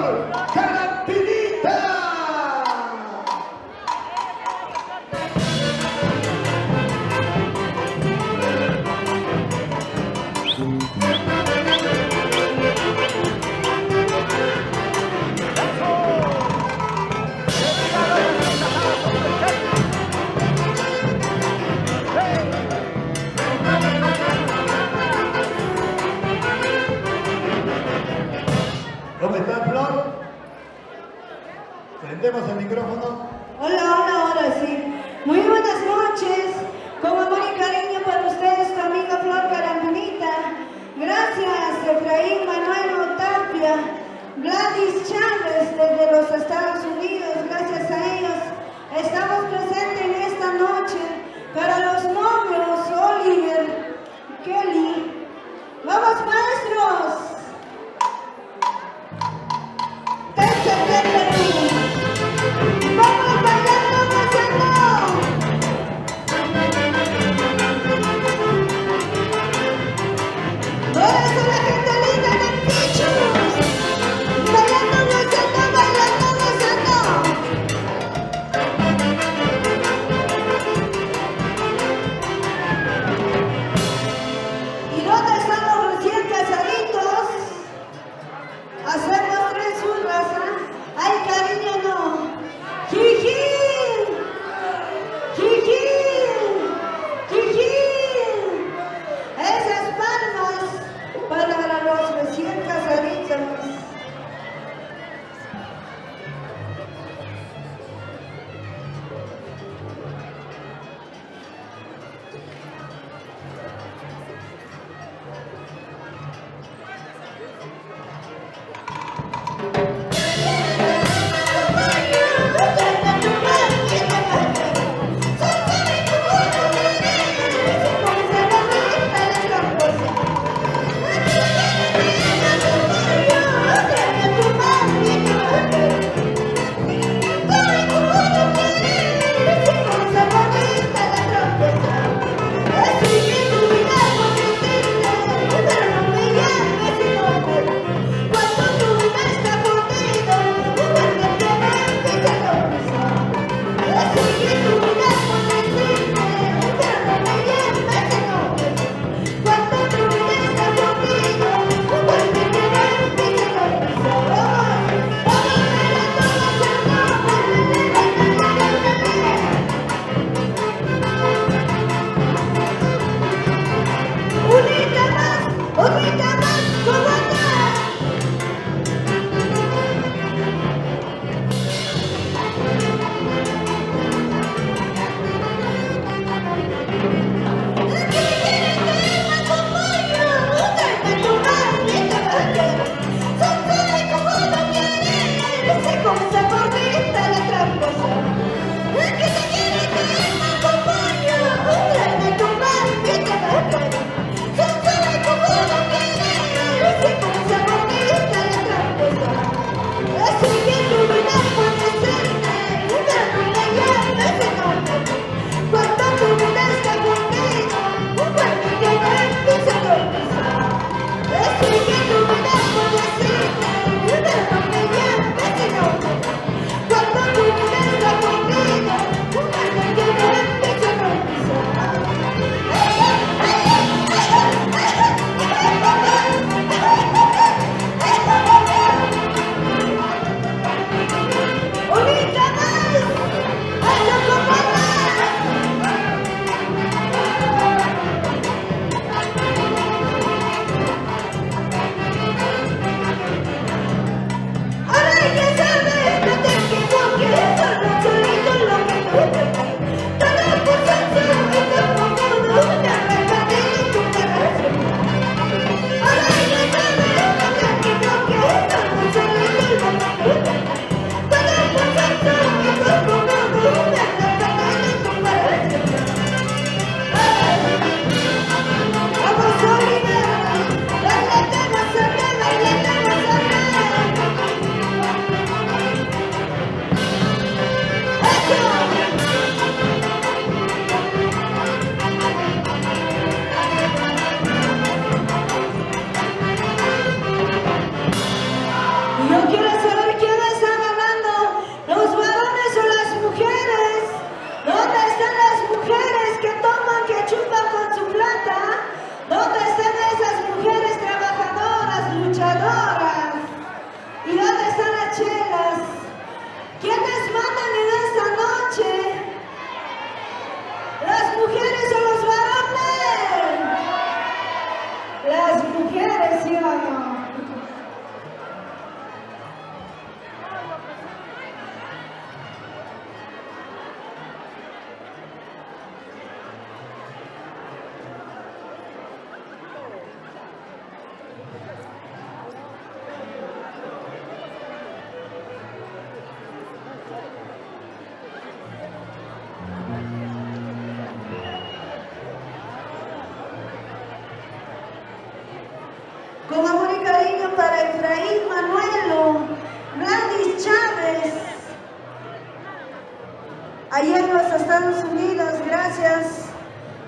Flor Carapinita. ¿Cómo está, Flor? Prendemos el micrófono. Hola, hola, ahora sí. Muy buenas noches. Con amor y cariño para ustedes, tu amiga Flor Carapinita. Gracias, Efraín Manuel Tapia, Gladys Chávez desde los Estados Unidos. Gracias a ellos estamos presentes en esta noche. Para los novios, Oliver, Kelly. ¡Vamos, maestros! ¡Vamos bailando, gozando! ¡Ahora es la gente linda de Pichos! ¡Bailando, gozando, bailando, gozando! ¿Y dónde están los recién casaditos? Hacemos tres urras, ¿ah? ¡Ay, cariño, no! ¡Jijín! ¡Jijín! ¡Jijín! Esas palmas para los recién casaditos. Cuando tú me estás Efraín Manuelo, Gladys Chávez, allá en los Estados Unidos, gracias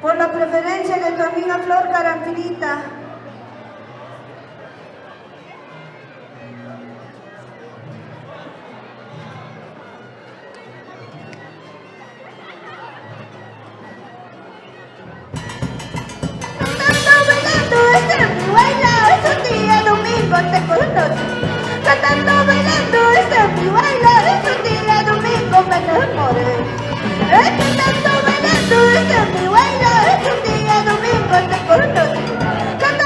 por la preferencia de tu amiga Flor Carampirita. Este es mi baila, es un día domingo, te conocí. Cantando, bailando, este es mi baila, es un día domingo, me enamoré. Cantando, bailando, este es mi baila, es un día domingo, te conocí. Cantando,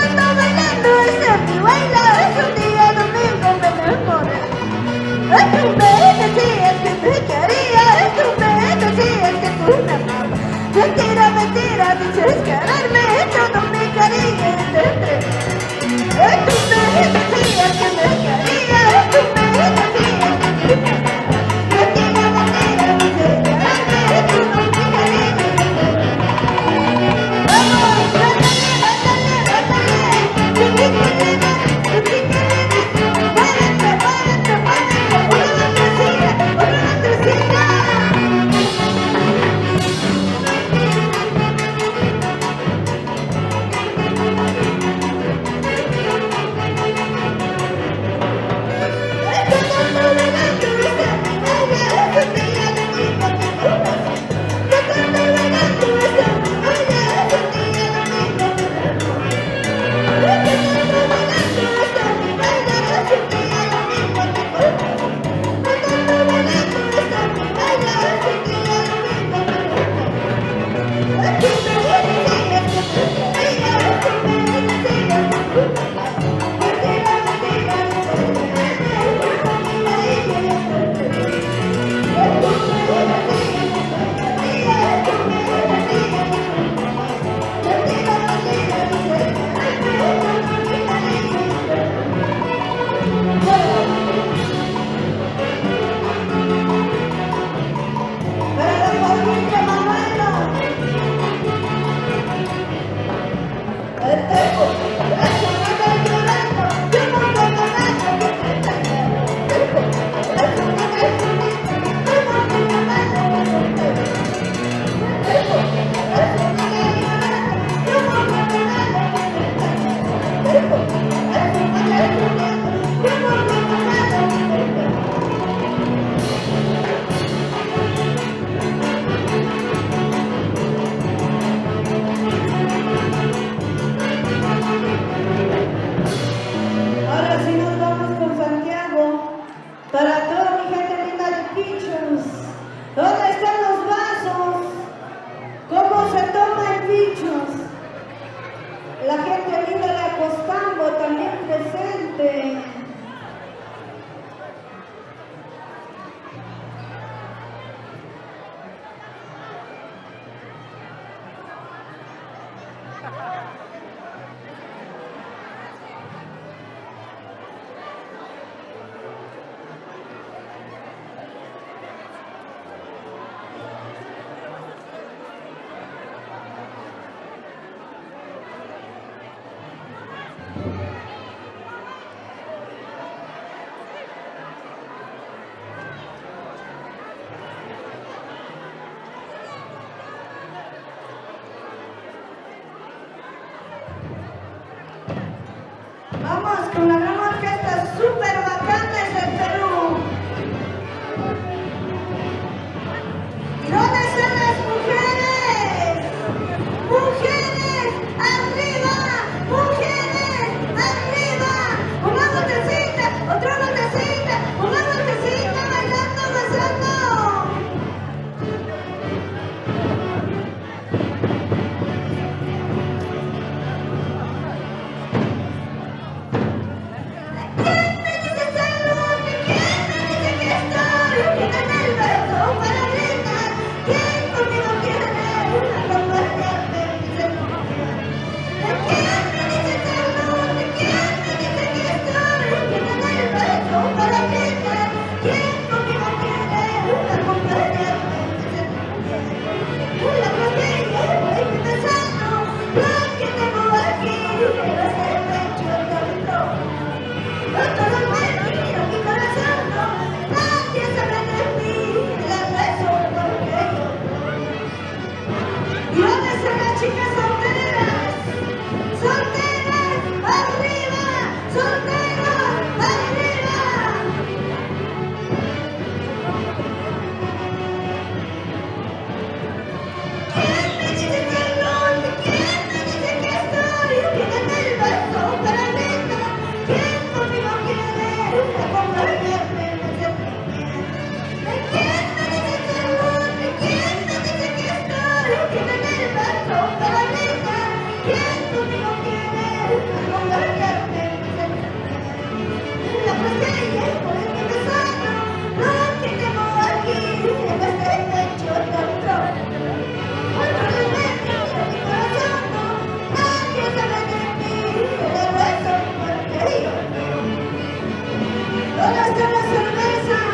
¿Dónde están las cervezas?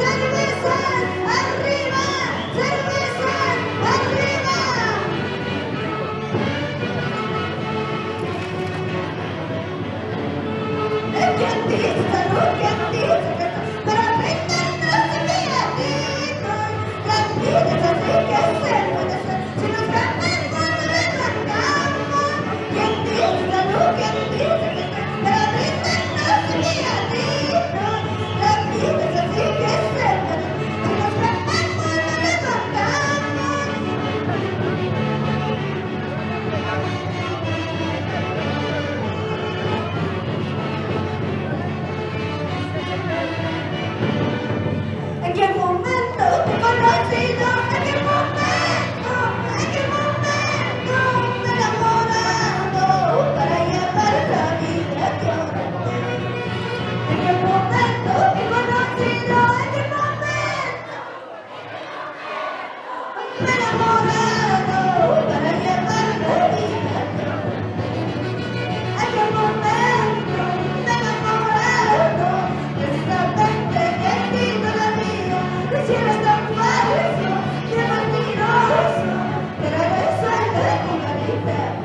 ¡Cervezas! ¡Arriba! ¡Cervezas! ¡Arriba! ¿Quién dice? ¿Quién dice que no? Pero brindar no se mira lindo. La vida es así que se puede ser. Si nos ganamos, nos levantamos. ¿Quién dice? ¿Quién dice que no? Pero brindar no se mira lindo. La vida es así que se puede ser. Si nos ganamos, nos levantamos. ¿En qué momento te he conocido? ¿En qué momento? ¿En qué momento me he enamorado para llevar la vida que ahora tengo? ¿En qué momento te he conocido? ¿En qué momento me he enamorado para llevar la vida que ahora tengo? ¿En qué momento me he enamorado? Precisamente de ti todavía. Quisiera estar falso, de mentiroso, pero resuelve con la libertad.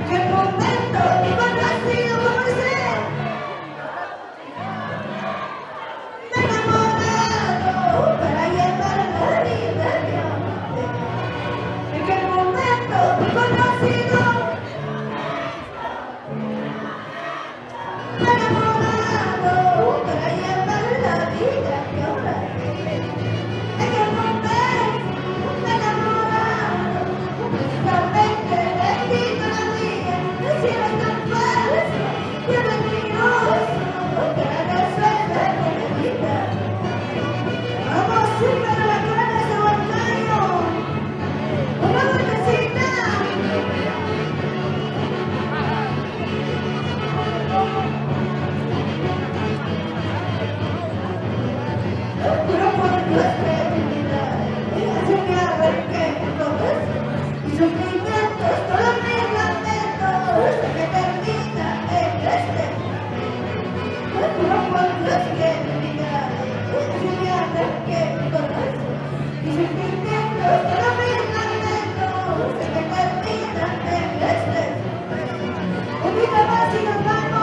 ¿Qué momento te he conocido como ser? Me he enamorado para llevar la vida que ahora tengo. ¿En qué momento te he conocido? Me he enamorado para llevar la vida que ahora tengo. ¿En qué momento me he enamorado? Precisamente de ti todavía. Quisiera estar falso, de mentiroso, pero resuelve con la vida. Vamos, súper a la cara de Huancayo. Una vueltecita. Juro por Dios que mi vida hace que arranque entonces y sufrimientos, todos mis lamentos, hasta que termina en este. Juro por Dios que mi vida hace que arranque entonces y sufrimientos, todos mis lamentos, hasta que termina en este. Un día más y nos vamos.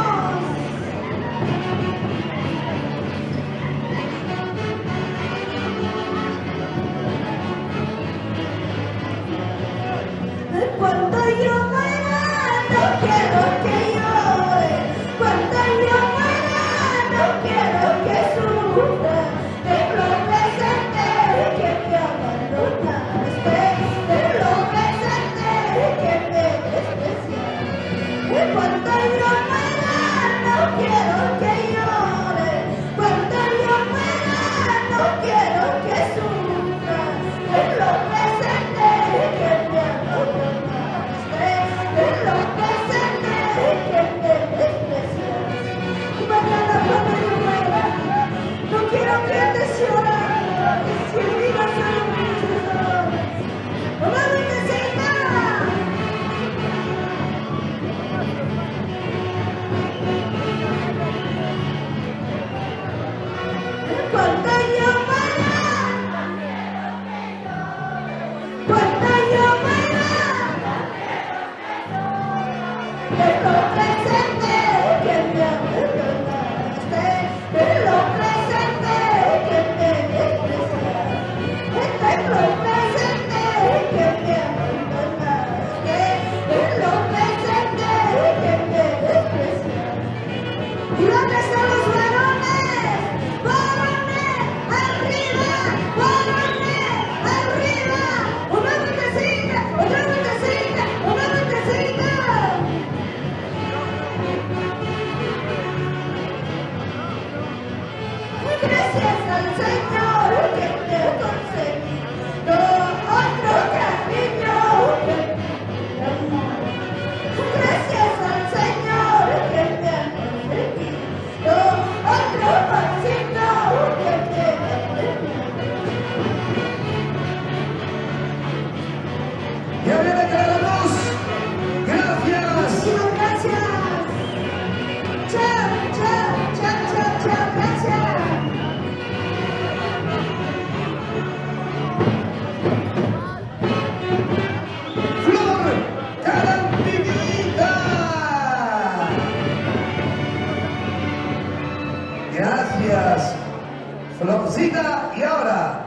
Cuando yo muera, no quiero que llore. Cuando yo muera, no quiero que sufra. Tengo presente que me abandonaste. Tengo presente que me despreciaste. Cuando yo muera, no quiero que llore. Cuando yo muera, no quiero que sufra. Tengo presente que me abandonaste. Tengo presente que me despreciaste. Y mañana cuando yo muera, no quiero que andes llorando. Si vivas solo mis dolores. Una vueltecita. Cuando yo muera, cuando yo muera, tengo presente que me abandonaste, tengo presente que me despreciaste, tengo presente que me abandonaste, tengo presente que me despreciaste. ¿Y dónde están los varones? ¡Varones! ¡Arriba! ¡Varones! ¡Arriba! ¡Una vueltecita! ¡Otra vueltecita! ¡Una vueltecita! Gracias al Señor que te conseguí otro cariño que me amor. Gracias al Señor que me ha conseguido Gracias, Florcita. Y ahora